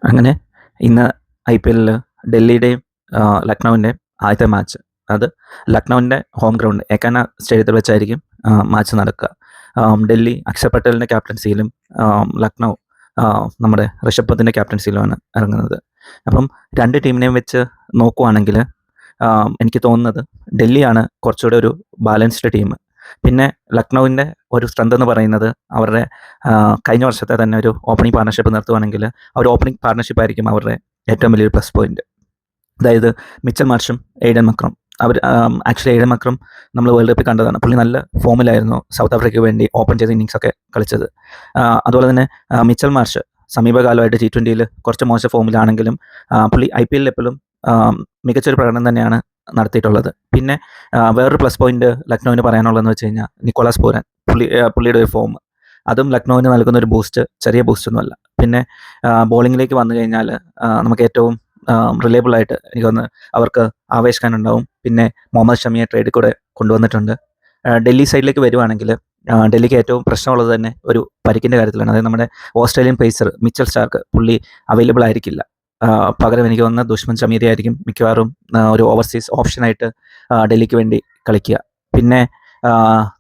അങ്ങനെ ഇന്ന് IPL ഡൽഹിയുടെയും ലക്നൗവിൻ്റെയും ആദ്യത്തെ മാച്ച്. അത് ലക്നൗവിൻ്റെ ഹോം ഗ്രൗണ്ട് ഏക്കാന സ്റ്റേഡിയത്തിൽ വെച്ചായിരിക്കും മാച്ച് നടക്കുക. ഡൽഹി അക്ഷർ പട്ടേലിൻ്റെ ക്യാപ്റ്റൻസിയിലും ലക്നൗ നമ്മുടെ ഋഷഭ് പന്തിൻ്റെ ക്യാപ്റ്റൻസിയിലുമാണ് ഇറങ്ങുന്നത്. അപ്പം രണ്ട് ടീമിനെയും വെച്ച് നോക്കുവാണെങ്കിൽ എനിക്ക് തോന്നുന്നത് ഡൽഹിയാണ് കുറച്ചുകൂടെ ഒരു ബാലൻസ്ഡ് ടീം. പിന്നെ ലക്നൗവിൻ്റെ ഒരു സ്ട്രെങ്ത് എന്ന് പറയുന്നത് അവരുടെ കഴിഞ്ഞ വർഷത്തെ തന്നെ ഒരു ഓപ്പണിംഗ് പാർട്ണർഷിപ്പ് നിർത്തുവാണെങ്കിൽ ആ ഒരു ഓപ്പണിംഗ് പാർട്ണർഷിപ്പ് ആയിരിക്കും അവരുടെ ഏറ്റവും വലിയൊരു പ്ലസ് പോയിന്റ്. അതായത് മിച്ചൽ മാർഷും എയ്ഡൻ മക്രം. അവർ ആക്ച്വലി എയ്ഡൻ മക്രം നമ്മൾ വേൾഡ് കപ്പിൽ കണ്ടതാണ്. പുള്ളി നല്ല ഫോമിലായിരുന്നു സൗത്ത് ആഫ്രിക്കയ്ക്ക് വേണ്ടി ഓപ്പൺ ചെയ്ത ഇന്നിങ്സൊക്കെ കളിച്ചത്. അതുപോലെ തന്നെ മിച്ചൽ മാർഷ് സമീപകാലമായിട്ട് T20 കുറച്ച് മോശം ഫോമിലാണെങ്കിലും പുള്ളി IPL എപ്പോഴും മികച്ചൊരു പ്രകടനം തന്നെയാണ് നടത്തിയിട്ടുള്ളത്. പിന്നെ വേറൊരു പ്ലസ് പോയിന്റ് ലക്നൗവിന് പറയാനുള്ളതെന്ന് വെച്ച് കഴിഞ്ഞാൽ നിക്കോളാസ് പൂരൻ. പുള്ളിയുടെ ഒരു ഫോം അതും ലക്നൗവിന് നൽകുന്ന ഒരു ബൂസ്റ്റ് ചെറിയ ബൂസ്റ്റൊന്നുമല്ല. പിന്നെ ബോളിങ്ങിലേക്ക് വന്നു കഴിഞ്ഞാൽ നമുക്ക് ഏറ്റവും റിലയബിൾ ആയിട്ട് എനിക്ക് തോന്നുന്നു അവർക്ക് ആവേശ് ഖാൻ ഉണ്ടാവും. പിന്നെ മുഹമ്മദ് ഷമിയെ ട്രേഡിൽ കൂടെ കൊണ്ടുവന്നിട്ടുണ്ട്. ഡൽഹി സൈഡിലേക്ക് വരുവാണെങ്കിൽ ഡൽഹിക്ക് ഏറ്റവും പ്രശ്നമുള്ളത് തന്നെ ഒരു പരിക്കിൻ്റെ കാര്യത്തിലാണ്. അതായത് നമ്മുടെ ഓസ്ട്രേലിയൻ പേസർ മിച്ചൽ സ്റ്റാർക്ക് പുള്ളി അവൈലബിൾ ആയിരിക്കില്ല. പകരം എനിക്ക് തോന്നുന്ന ദുഷ്മൻ ചമീരി ആയിരിക്കും മിക്കവാറും ഒരു ഓവർസീസ് ഓപ്ഷനായിട്ട് ഡൽഹിക്ക് വേണ്ടി കളിക്കുക. പിന്നെ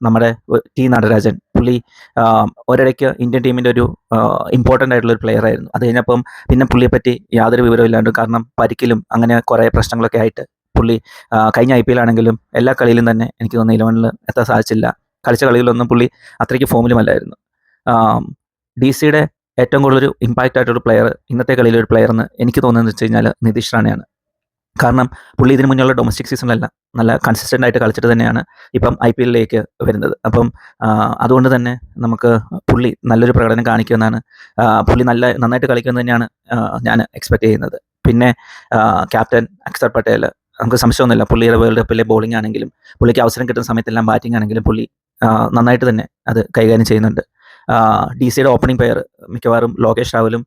നമ്മുടെ T നടരാജൻ പുള്ളി ഒരിടയ്ക്ക് ഇന്ത്യൻ ടീമിൻ്റെ ഒരു ഇമ്പോർട്ടൻ്റ് ആയിട്ടുള്ളൊരു പ്ലെയർ ആയിരുന്നു. അത് കഴിഞ്ഞപ്പം പിന്നെ പുള്ളിയെപ്പറ്റി യാതൊരു വിവരവും ഇല്ലാണ്ട്, കാരണം പരിക്കിലും അങ്ങനെ കുറേ പ്രശ്നങ്ങളൊക്കെ ആയിട്ട് പുള്ളി കഴിഞ്ഞ IPL ആണെങ്കിലും എല്ലാ കളിയിലും തന്നെ എനിക്ക് തോന്നുന്നു 11 എത്താൻ സാധിച്ചില്ല. കളിച്ച കളികളിലൊന്നും പുള്ളി അത്രയ്ക്ക് ഫോമിലുമല്ലായിരുന്നു. DC ഏറ്റവും കൂടുതലൊരു ഇമ്പാക്റ്റ് ആയിട്ടൊരു പ്ലെയർ ഇന്നത്തെ കളിയിലൊരു പ്ലെയർ എന്ന് എനിക്ക് തോന്നുന്നത് വെച്ച് കഴിഞ്ഞാൽ നിതീഷ് റാണയാണ്. കാരണം പുള്ളി ഇതിന് മുന്നുള്ള ഡൊമസ്റ്റിക് സീസണിലെല്ലാം നല്ല കൺസിസ്റ്റൻ്റ് ആയിട്ട് കളിച്ചിട്ട് തന്നെയാണ് ഇപ്പം IPL വരുന്നത്. അപ്പം അതുകൊണ്ട് തന്നെ നമുക്ക് പുള്ളി നല്ലൊരു പ്രകടനം കാണിക്കുമെന്നാണ്, പുള്ളി നന്നായിട്ട് കളിക്കുമെന്ന് തന്നെയാണ് ഞാൻ എക്സ്പെക്റ്റ് ചെയ്യുന്നത്. പിന്നെ ക്യാപ്റ്റൻ അക്ഷർ പട്ടേൽ, നമുക്ക് സംശയമൊന്നുമില്ല, പുള്ളിയുടെ വേൾഡ് കപ്പിലെ ബോളിംഗ് ആണെങ്കിലും പുള്ളിക്ക് അവസരം കിട്ടുന്ന സമയത്തെല്ലാം ബാറ്റിംഗ് ആണെങ്കിലും പുള്ളി നന്നായിട്ട് തന്നെ അത് കൈകാര്യം ചെയ്യുന്നുണ്ട്. DC ഓപ്പണിംഗ് പെയർ മിക്കവാറും ലോകേഷ് രാഹുലും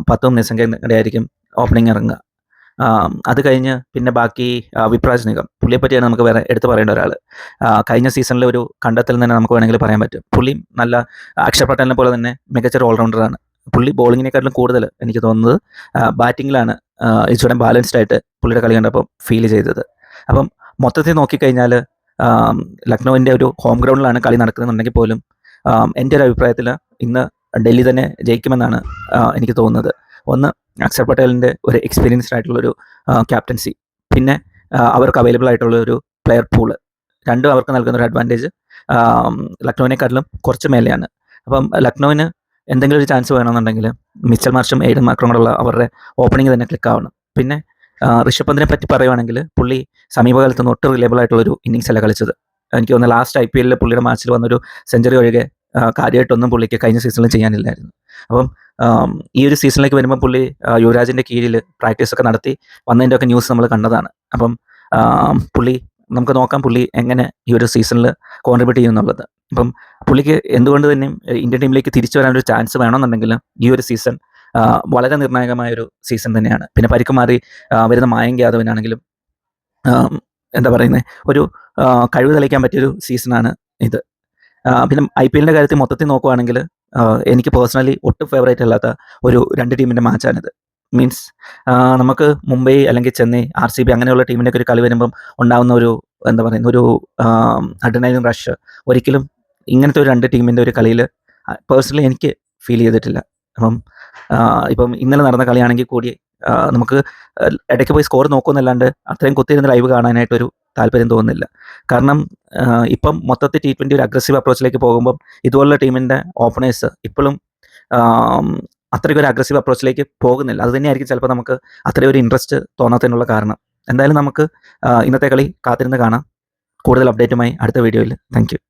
പത്തും നിസംഗയുടെ ആയിരിക്കും ഓപ്പണിംഗ് ഇറങ്ങുക. അത് കഴിഞ്ഞ് പിന്നെ ബാക്കി വിപ്രാജ് നിഗം, പുള്ളിയെപ്പറ്റിയാണ് നമുക്ക് വേറെ എടുത്ത് പറയേണ്ട ഒരാൾ. കഴിഞ്ഞ സീസണിലെ ഒരു കണ്ടെത്തൽ തന്നെ നമുക്ക് വേണമെങ്കിൽ പറയാൻ പറ്റും. പുള്ളി നല്ല അക്ഷർ പട്ടേലിനെ പോലെ തന്നെ മികച്ചൊരു ഓൾറൗണ്ടറാണ്. പുള്ളി ബോളിങ്ങിനെക്കാട്ടിലും കൂടുതൽ എനിക്ക് തോന്നുന്നത് ബാറ്റിങ്ങിലാണ് ഇച്ചിരി ബാലൻസ്ഡ് ആയിട്ട് പുള്ളിയുടെ കളി കണ്ടപ്പോൾ ഫീൽ ചെയ്തത്. അപ്പം മൊത്തത്തിൽ നോക്കിക്കഴിഞ്ഞാൽ ലക്നൗവിൻ്റെ ഒരു ഹോം ഗ്രൗണ്ടിലാണ് കളി നടക്കുന്നുണ്ടെങ്കിൽ പോലും എൻ്റെ ഒരു അഭിപ്രായത്തിൽ ഇന്ന് ഡൽഹി തന്നെ ജയിക്കുമെന്നാണ് എനിക്ക് തോന്നുന്നത്. ഒന്ന്, അക്ഷർ പട്ടേലിൻ്റെ ഒരു എക്സ്പീരിയൻസ്ഡ് ആയിട്ടുള്ളൊരു ക്യാപ്റ്റൻസി, പിന്നെ അവർക്ക് അവൈലബിൾ ആയിട്ടുള്ളൊരു പ്ലെയർ പൂള്, രണ്ടും അവർക്ക് നൽകുന്നൊരു അഡ്വാൻറ്റേജ് ലക്നൗവിനെക്കാട്ടിലും കുറച്ച് മേലെയാണ്. അപ്പം ലക്നൗവിന് എന്തെങ്കിലും ഒരു ചാൻസ് വേണമെന്നുണ്ടെങ്കിൽ മിച്ചൽ മാർഷും എയ്ഡൻ മക്രം കൂടെയുള്ള അവരുടെ ഓപ്പണിംഗ് തന്നെ ക്ലിക്ക് ആവണം. പിന്നെ ഋഷഭ് പന്തിനെ പറ്റി പറയുവാണെങ്കിൽ പുള്ളി സമീപകാലത്ത് ഒട്ടും റിലയബിൾ ആയിട്ടുള്ളൊരു ഇന്നിങ്സ് അല്ല കളിച്ചത്. എനിക്ക് തോന്നുന്നു ലാസ്റ്റ് IPL പുള്ളിയുടെ മാച്ചിൽ വന്നൊരു സെഞ്ചുറി ഒഴികെ കാര്യമായിട്ടൊന്നും പുള്ളിക്ക് കഴിഞ്ഞ സീസണിൽ ചെയ്യാനില്ലായിരുന്നു. അപ്പം ഈ ഒരു സീസണിലേക്ക് വരുമ്പോൾ പുള്ളി യുവരാജിൻ്റെ കീഴിൽ പ്രാക്ടീസൊക്കെ നടത്തി വന്നതിൻ്റെ ഒക്കെ ന്യൂസ് നമ്മൾ കണ്ടതാണ്. അപ്പം പുള്ളി നമുക്ക് നോക്കാം പുള്ളി എങ്ങനെ ഈ ഒരു സീസണിൽ കോൺട്രിബ്യൂട്ട് ചെയ്യുമെന്നുള്ളത്. അപ്പം പുള്ളിക്ക് എന്തുകൊണ്ട് തന്നെ ഇന്ത്യൻ ടീമിലേക്ക് തിരിച്ചു വരാനൊരു ചാൻസ് വേണമെന്നുണ്ടെങ്കിൽ ഈ ഒരു സീസൺ വളരെ നിർണായകമായൊരു സീസൺ തന്നെയാണ്. പിന്നെ പരിക്ക് മാറി വരുന്ന മായങ്ക് യാദവിനാണെങ്കിലും എന്താ പറയുന്നത്, ഒരു കഴിവ് തെളിയിക്കാൻ പറ്റിയൊരു സീസണാണ് ഇത്. പിന്നെ IPL കാര്യത്തിൽ മൊത്തത്തിൽ നോക്കുവാണെങ്കിൽ എനിക്ക് പേഴ്സണലി ഒട്ടും ഫേവറേറ്റ് അല്ലാത്ത ഒരു രണ്ട് ടീമിൻ്റെ മാച്ചാണിത്. മീൻസ് നമുക്ക് മുംബൈ അല്ലെങ്കിൽ ചെന്നൈ, RCB അങ്ങനെയുള്ള ടീമിൻ്റെ ഒരു കളി വരുമ്പം ഉണ്ടാകുന്ന ഒരു എന്താ പറയുന്ന ഒരു അഡ്രിനാലിൻ റഷ് ഒരിക്കലും ഇങ്ങനത്തെ ഒരു രണ്ട് ടീമിൻ്റെ ഒരു കളിയിൽ പേഴ്സണലി എനിക്ക് ഫീൽ ചെയ്തിട്ടില്ല. ഇപ്പം ഇന്നലെ നടന്ന കളിയാണെങ്കിൽ കൂടി നമുക്ക് ഇടയ്ക്ക് പോയി സ്കോർ നോക്കുമെന്നല്ലാണ്ട് അത്രയും കുത്തിയിരുന്ന് ലൈവ് കാണാനായിട്ടൊരു താല്പര്യം തോന്നുന്നില്ല. കാരണം ഇപ്പം മൊത്തത്തിൽ T20 ഒരു അഗ്രസീവ് അപ്രോച്ചിലേക്ക് പോകുമ്പം ഇതുപോലുള്ള ടീമിൻ്റെ ഓപ്പണേഴ്സ് ഇപ്പോഴും അത്രയ്ക്കൊരു അഗ്രസീവ് അപ്രോച്ചിലേക്ക് പോകുന്നില്ല. അത് തന്നെയായിരിക്കും ചിലപ്പോൾ നമുക്ക് അത്രയും ഒരു ഇൻട്രസ്റ്റ് തോന്നാത്തതിനുള്ള കാരണം. എന്തായാലും നമുക്ക് ഇന്നത്തെ കളി കാത്തിരുന്ന് കാണാം. കൂടുതൽ അപ്ഡേറ്റുമായി അടുത്ത വീഡിയോയിൽ. Thank you.